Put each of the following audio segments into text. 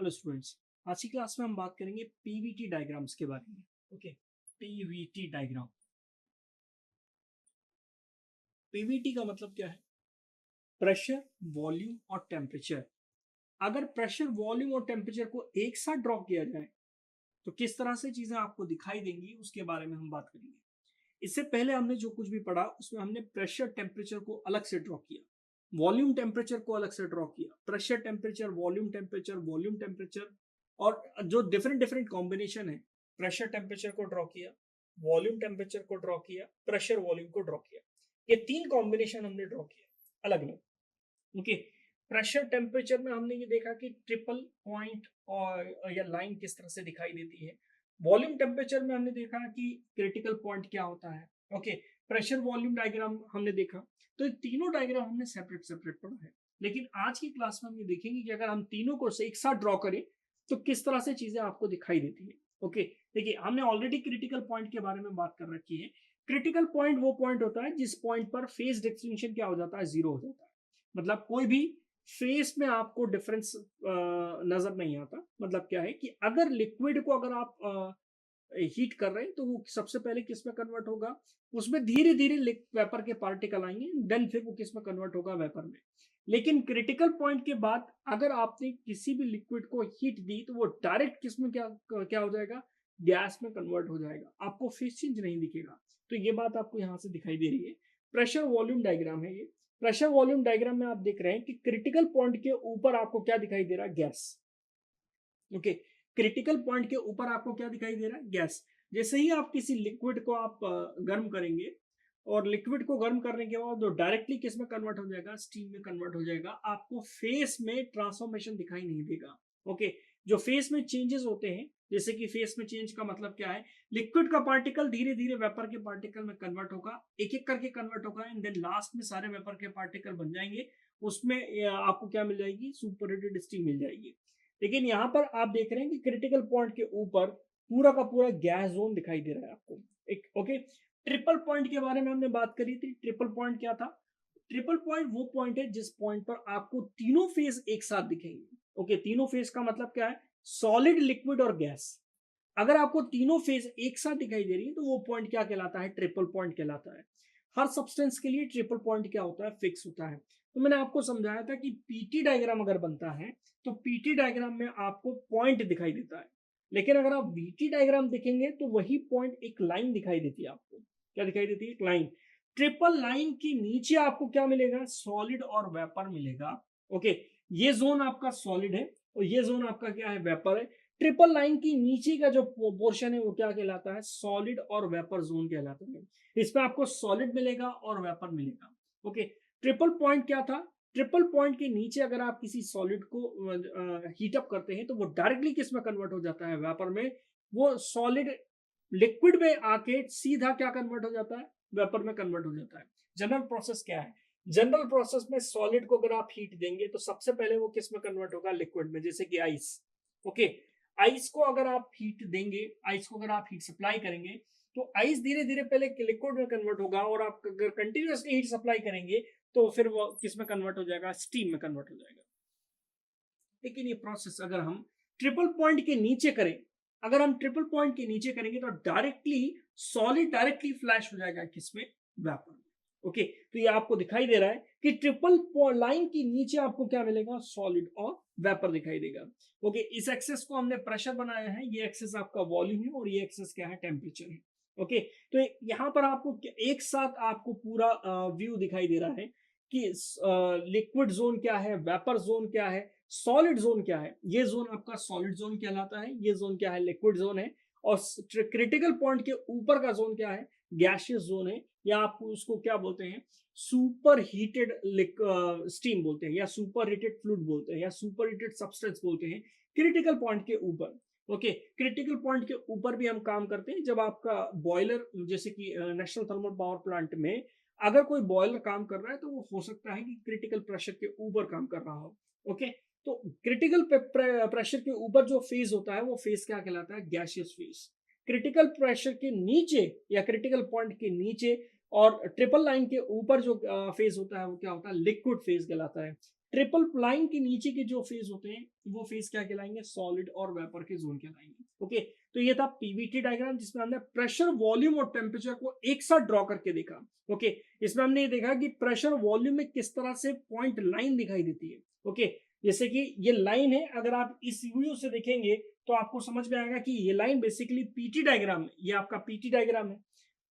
Hello students, आज की class में हम बात करेंगे पीवीटी डायग्राम्स के बारे में। Okay, Pvt diagram. पीवीटी का मतलब क्या है? प्रेशर, वॉल्यूम और टेम्परेचर। अगर प्रेशर, वॉल्यूम और टेम्परेचर को एक साथ ड्रॉ किया जाए तो किस तरह से चीजें आपको दिखाई देंगी उसके बारे में हम बात करेंगे। इससे पहले हमने जो कुछ भी पढ़ा उसमें हमने प्रेशर टेम्परेचर को अलग से ड्रॉ किया, वॉल्यूम टेम्परेचर को अलग से ड्रॉ किया, प्रेशर टेम्परेचर, वॉल्यूम टेम्परेचर और जो डिफरेंट डिफरेंट कॉम्बिनेशन है, प्रेशर टेम्परेचर को ड्रॉ किया, वॉल्यूम टेम्परेचर को ड्रॉ किया, प्रेशर वॉल्यूम को ड्रॉ किया। ये तीन कॉम्बिनेशन हमने ड्रॉ किया अलग अलग। ओके, प्रेशर टेम्परेचर में हमने ये देखा कि ट्रिपल पॉइंट और या लाइन किस तरह से दिखाई देती है। वॉल्यूम टेम्परेचर में हमने देखा कि क्रिटिकल पॉइंट क्या होता है। ओके, प्रेशर वॉल्यूम डायग्राम हमने देखा। तो ये तीनों डायग्राम हमने सेपरेट सेपरेट पढ़ा है, लेकिन आज की क्लास में हम ये देखेंगे कि अगर हम तीनों को एक साथ ड्रॉ करें तो किस तरह से चीजें आपको दिखाई देती है। ओके, देखिए हमने ऑलरेडी क्रिटिकल पॉइंट के बारे में बात कर रखी है। क्रिटिकल पॉइंट वो पॉइंट होता है जिस पॉइंट पर फेज डिस्टिंक्शन क्या हो जाता है, जीरो हो जाता है। मतलब कोई भी फेस में आपको डिफरेंस नजर नहीं आता। मतलब क्या है कि अगर लिक्विड को अगर आप हीट कर रहे हैं तो वो सबसे पहले किस में कन्वर्ट होगा, उसमें धीरे धीरे वेपर के पार्टिकल आएंगे, देन फिर वो किस में कन्वर्ट होगा, वेपर में। लेकिन क्रिटिकल पॉइंट के बाद अगर आपने किसी भी लिक्विड को हीट दी तो वो डायरेक्ट किस में क्या क्या हो जाएगा, गैस में कन्वर्ट हो जाएगा, आपको फेस चेंज नहीं दिखेगा। तो ये बात आपको यहाँ से दिखाई दे रही है। प्रेशर वॉल्यूम डायग्राम है ये। प्रेशर वॉल्यूम डायग्राम में आप देख रहे हैं कि क्रिटिकल पॉइंट के ऊपर आपको क्या दिखाई दे रहा है, गैस। ओके, क्रिटिकल पॉइंट के ऊपर आपको क्या दिखाई दे रहा है, गैस। जैसे ही आप किसी लिक्विड को आप गर्म करेंगे और लिक्विड को गर्म करने के बाद वो डायरेक्टली किस में कन्वर्ट हो जाएगा, स्टीम में कन्वर्ट हो जाएगा, आपको फेस में ट्रांसफॉर्मेशन दिखाई नहीं देगा। ओके, जो फेस में चेंजेस होते हैं, जैसे कि फेस में चेंज का मतलब क्या है, लिक्विड का पार्टिकल धीरे धीरे वेपर के पार्टिकल में कन्वर्ट होगा, एक एक करके कन्वर्ट होगा, एंड देन लास्ट में सारे वेपर के पार्टिकल बन जाएंगे। उसमें आपको क्या मिल जाएगी, सुपर हीटेड स्टीम मिल जाएगी। लेकिन यहाँ पर आप देख रहे हैं कि क्रिटिकल पॉइंट के ऊपर पूरा का पूरा गैस जोन दिखाई दे रहा है आपको। एक ओके, ट्रिपल पॉइंट के बारे में हमने बात करी थी। ट्रिपल पॉइंट क्या था? ट्रिपल पॉइंट वो पॉइंट है जिस पॉइंट पर आपको तीनों फेज एक साथ दिखेंगे। ओके, तीनों फेज का मतलब क्या है, सॉलिड, लिक्विड और गैस। अगर आपको तीनों फेज एक साथ दिखाई दे रही है तो वो पॉइंट क्या कहलाता है, ट्रिपल पॉइंट कहलाता है। हर सब्सटेंस के लिए ट्रिपल पॉइंट क्या होता है, फिक्स होता है। तो मैंने आपको समझाया था कि पीटी डायग्राम अगर बनता है तो पीटी डायग्राम में आपको पॉइंट दिखाई देता है, लेकिन अगर आप वीटी डायग्राम देखेंगे तो वही पॉइंट एक लाइन दिखाई देती है आपको। क्या दिखाई देती है, एक लाइन। ट्रिपल लाइन के नीचे आपको क्या मिलेगा, सॉलिड और वेपर मिलेगा। ओके, ये जोन आपका सॉलिड है और ये जोन आपका क्या है, वेपर है। ट्रिपल लाइन की नीचे का जो पोर्शन है वो क्या कहलाता है, सॉलिड और वेपर जोन कहलाता है। इसमें आपको सॉलिड मिलेगा और वेपर मिलेगा। ओके, ट्रिपल पॉइंट क्या था, ट्रिपल पॉइंट के नीचे अगर आप किसी सॉलिड को हीट अप करते हैं तो वो डायरेक्टली किस में कन्वर्ट हो जाता है, वेपर में। वो सॉलिड लिक्विड में आके सीधा क्या कन्वर्ट हो जाता है, वेपर में कन्वर्ट हो जाता है। जनरल प्रोसेस क्या है, जनरल प्रोसेस में सॉलिड को अगर आप हीट देंगे तो सबसे पहले वो किस में कन्वर्ट होगा, लिक्विड में, जैसे कि आइस। ओके, आइस को अगर आप हीट देंगे, आइस को अगर आप हीट सप्लाई करेंगे तो आइस धीरे धीरे पहले लिक्विड में कन्वर्ट होगा, और आप अगर कंटिन्यूसली हीट सप्लाई करेंगे तो फिर वो किस में कन्वर्ट हो जाएगा, स्टीम में कन्वर्ट हो जाएगा। लेकिन ये प्रोसेस अगर हम ट्रिपल पॉइंट के नीचे करें, अगर हम ट्रिपल पॉइंट के नीचे करेंगे तो डायरेक्टली सॉलिड डायरेक्टली फ्लैश हो जाएगा किसमें, वेपर में। ओके, तो ये आपको दिखाई दे रहा है कि ट्रिपल लाइन के नीचे आपको क्या मिलेगा, सॉलिड और वेपर दिखाई देगा। ओके, इस एक्सेस को हमने प्रेशर बनाया है, ये एक्सेस आपका वॉल्यूम है और ये एक्सेस क्या है, टेम्परेचर है। ओके, तो यहाँ पर आपको एक साथ आपको पूरा व्यू दिखाई दे रहा है कि लिक्विड जोन क्या है, वेपर जोन क्या है, सॉलिड जोन क्या है। ये जोन आपका सॉलिड जोन कहलाता है, ये जोन क्या है, लिक्विड जोन है। और क्रिटिकल पॉइंट के ऊपर का जोन क्या है, गैशियस जोन है, या आप उसको क्या बोलते हैं, सुपर हीटेड स्टीम बोलते हैं, या सुपर हीटेड फ्लूइड बोलते हैं, या सुपर हीटेड सब्सटेंस बोलते हैं, क्रिटिकल पॉइंट के ऊपर। ओके, क्रिटिकल पॉइंट के ऊपर भी हम काम करते हैं जब आपका बॉयलर, जैसे कि नेशनल थर्मल पावर प्लांट में अगर कोई बॉयलर काम कर रहा है तो वो हो सकता है कि क्रिटिकल प्रेशर के ऊपर काम कर रहा हो। ओके, तो क्रिटिकल प्रेशर के ऊपर जो फेज होता है वो फेज क्या कहलाता है, गैसियस फेज। क्रिटिकल प्रेशर के नीचे या क्रिटिकल पॉइंट के नीचे और ट्रिपल लाइन के ऊपर जो फेज होता है वो क्या होता है, लिक्विड फेज कहलाता है। ट्रिपल लाइन के नीचे के जो फेज होते हैं वो फेज क्या कहलाएंगे, सॉलिड और वेपर के जोन कहलाएंगे। ओके, तो ये था पीवीटी डायग्राम जिसमें हमने प्रेशर, वॉल्यूम और टेम्परेचर को एक साथ ड्रॉ करके देखा। ओके, इसमें हमने ये देखा कि प्रेशर वॉल्यूम में किस तरह से पॉइंट लाइन दिखाई देती है। ओके, जैसे कि ये लाइन है, अगर आप इस व्यू से देखेंगे तो आपको समझ में आएगा कि ये लाइन बेसिकली पीटी डायग्राम है, ये आपका पीटी डायग्राम है,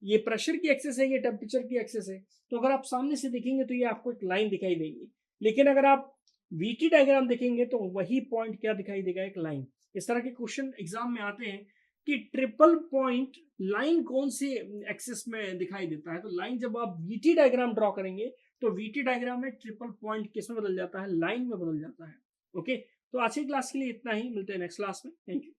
ये प्रेशर की एक्सेस है, ये टेम्परेचर की एक्सेस है। तो अगर आप सामने से देखेंगे तो ये आपको एक लाइन दिखाई देगी, लेकिन अगर आप वीटी डायग्राम देखेंगे तो वही पॉइंट क्या दिखाई देगा, एक लाइन। इस तरह के क्वेश्चन एग्जाम में आते हैं कि ट्रिपल पॉइंट लाइन कौन से एक्सेस में दिखाई देता है। तो लाइन जब आप वीटी डायग्राम ड्रॉ करेंगे तो वीटी डायग्राम में ट्रिपल पॉइंट किस में बदल जाता है, लाइन में बदल जाता है। ओके, तो आज की क्लास के लिए इतना ही, मिलते हैं नेक्स्ट क्लास में। Thank you.